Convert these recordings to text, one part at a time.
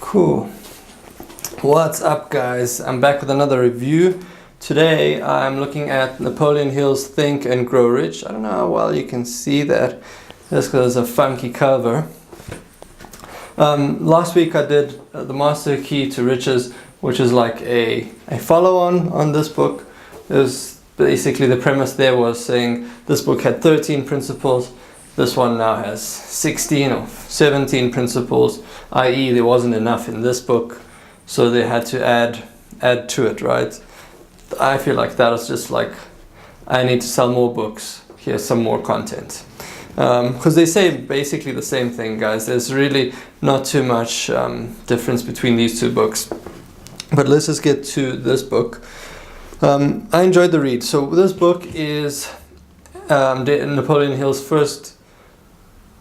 Cool. What's up, guys? I'm back with another review. Today I'm looking at Napoleon Hill's Think and Grow Rich. I don't know how well you can see that just because it's a funky cover. Last week I did The Master Key to Riches, which is like a follow-on on this book. It was basically, the premise there was saying this book had 13 principles. This one now has 16 or 17 principles, i.e. there wasn't enough in this book, so they had to add to it, right? I feel like that was just like, I need to sell more books, here's some more content. Because they say basically the same thing, guys. There's really not too much difference between these two books. But let's just get to this book. I enjoyed the read. So this book is Napoleon Hill's first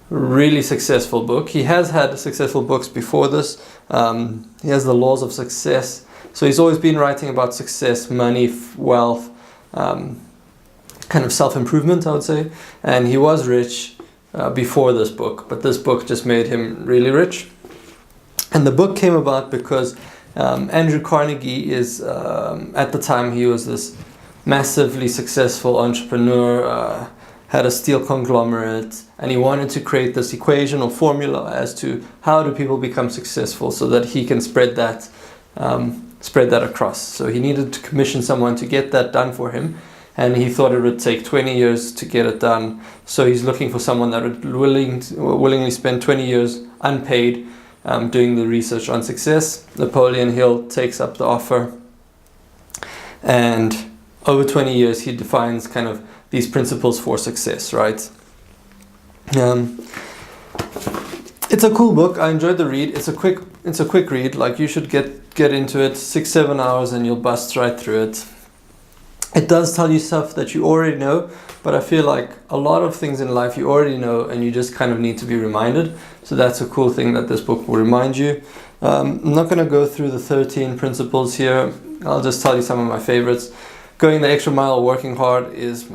really successful book. He has had successful books before this. He has The Laws of Success. So he's always been writing about success, money, wealth, kind of self-improvement, I would say. And he was rich before this book, but this book just made him really rich. And the book came about because Andrew Carnegie is, at the time, he was this massively successful entrepreneur, had a steel conglomerate, and he wanted to create this equation or formula as to how do people become successful so that he can spread that across. So he needed to commission someone to get that done for him, and he thought it would take 20 years to get it done. So he's looking for someone that would willingly spend 20 years unpaid doing the research on success. Napoleon Hill takes up the offer, and over 20 years he defines kind of these principles for success, right? It's a cool book. I enjoyed the read. It's a quick read. Like, you should get into it 6-7 hours and you'll bust right through it. It does tell you stuff that you already know, but I feel like a lot of things in life you already know and you just kind of need to be reminded. So that's a cool thing that this book will remind you. I'm not going to go through the 13 principles here. I'll just tell you some of my favorites. Going the extra mile, working hard is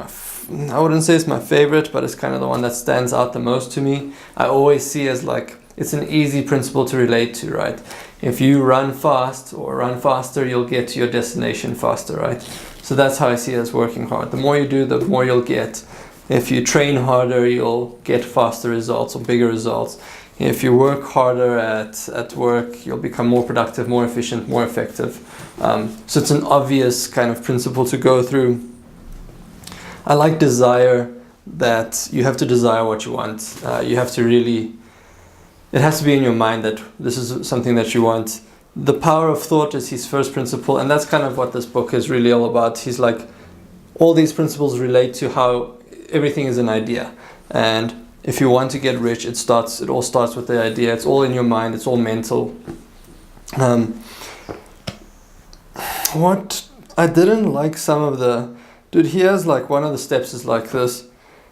I wouldn't say it's my favorite, but it's kind of the one that stands out the most to me. I always see as like, it's an easy principle to relate to, right? If you run fast or run faster, you'll get to your destination faster, right? So that's how I see it as working hard. The more you do, the more you'll get. If you train harder, you'll get faster results or bigger results. If you work harder at work, you'll become more productive, more efficient, more effective. So it's an obvious kind of principle to go through. I like desire, that you have to desire what you want. You have to really, it has to be in your mind that this is something that you want. The power of thought is his first principle, and that's kind of what this book is really all about. He's like, all these principles relate to how everything is an idea. And if you want to get rich, it all starts with the idea. It's all in your mind, it's all mental. What I didn't like some of the, dude, he has like, one of the steps is like this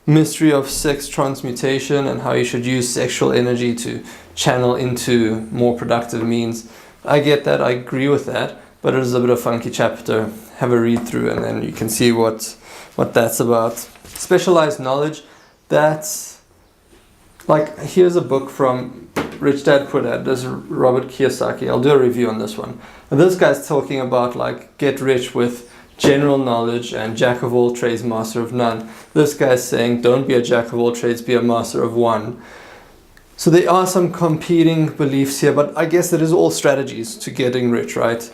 mystery of sex transmutation and how you should use sexual energy to channel into more productive means. I get that, I agree with that, but it is a bit of a funky chapter. Have a read through and then you can see what that's about. Specialized knowledge, that's like, here's a book from Rich Dad Poor Dad. There's Robert Kiyosaki. I'll do a review on this one. And this guy's talking about like, get rich with general knowledge and jack of all trades, master of none. This guy's saying, don't be a jack of all trades, be a master of one. So there are some competing beliefs here, but I guess it is all strategies to getting rich, right?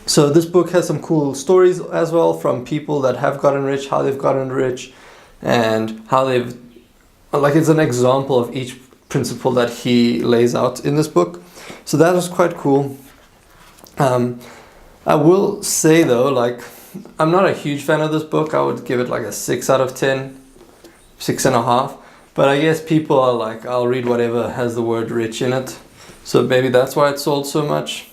So this book has some cool stories as well from people that have gotten rich, how they've gotten rich, and how they've, like, it's an example of each principle that he lays out in this book. So that was quite cool. I will say though, like, I'm not a huge fan of this book. I would give it like a 6 out of 10, 6.5. But I guess people are like, I'll read whatever has the word rich in it. So maybe that's why it sold so much.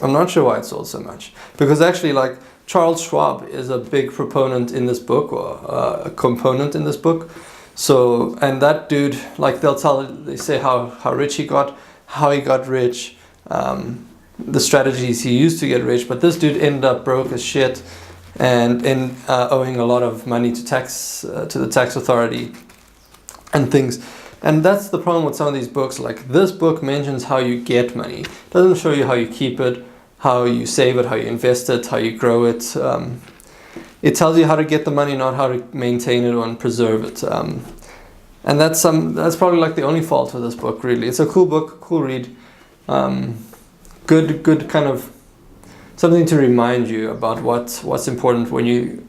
I'm not sure why it sold so much. Because actually, like, Charles Schwab is a big proponent in this book, or a component in this book. So, and that dude, like, they say how rich he got, how he got rich, the strategies he used to get rich. But this dude ended up broke as shit and owing a lot of money to the tax authority and things. And that's the problem with some of these books. Like this book mentions how you get money. It doesn't show you how you keep it, how you save it, how you invest it, how you grow it. It tells you how to get the money, not how to maintain it or preserve it. And that's probably like the only fault with this book, really. It's a cool book, cool read. Good kind of something to remind you about what's important when you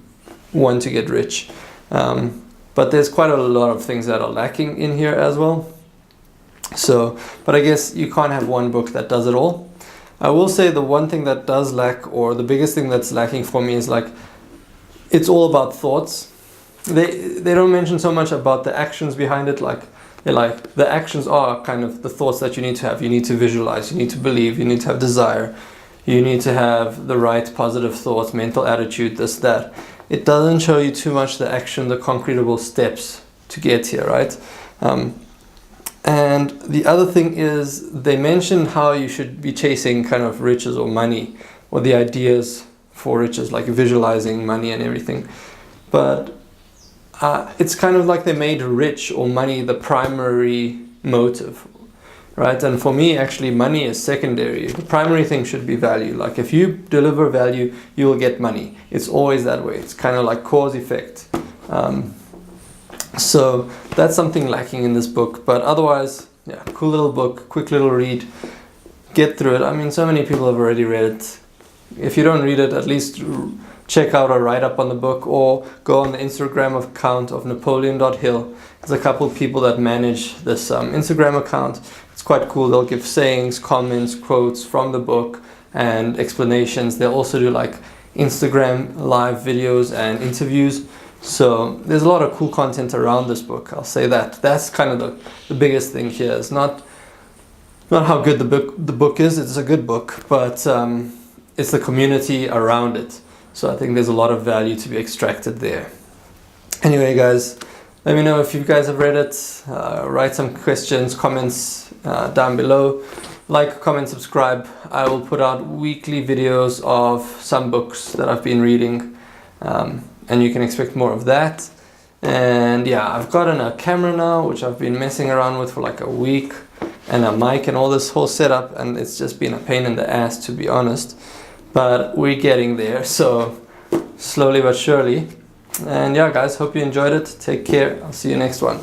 want to get rich. But there's quite a lot of things that are lacking in here as well. So, but I guess you can't have one book that does it all. I will say the one thing that does lack, or the biggest thing that's lacking for me, is like, it's all about thoughts. They don't mention so much about the actions behind it. Like the actions are kind of the thoughts that you need to have. You need to visualize, you need to believe, you need to have desire, you need to have the right positive thoughts, mental attitude, this, that. It doesn't show you too much the action, the concretable steps to get here, right? And the other thing is they mention how you should be chasing kind of riches or money, or the ideas for riches, like visualizing money and everything. But it's kind of like they made rich or money the primary motive, right? And for me, actually, money is secondary. The primary thing should be value. Like if you deliver value, you will get money. It's always that way. It's kind of like cause effect. So that's something lacking in this book. But otherwise, yeah, cool little book, quick little read. Get through it. I mean, so many people have already read it. If you don't read it, at least check out a write-up on the book, or go on the Instagram account of Napolean.hill. There's a couple of people that manage this Instagram account. It's quite cool. They'll give sayings, comments, quotes from the book, and explanations. They'll also do like Instagram live videos and interviews. So there's a lot of cool content around this book. I'll say that. That's kind of the biggest thing here. It's not how good the book is. It's a good book, but it's the community around it. So I think there's a lot of value to be extracted there. Anyway, guys, let me know if you guys have read it. Write some questions, comments down below. Like, comment, subscribe. I will put out weekly videos of some books that I've been reading, and you can expect more of that. And yeah, I've gotten a camera now, which I've been messing around with for like a week, and a mic and all this whole setup, and it's just been a pain in the ass, to be honest. But we're getting there, so slowly but surely. And yeah, guys, hope you enjoyed it. Take care. I'll see you next one.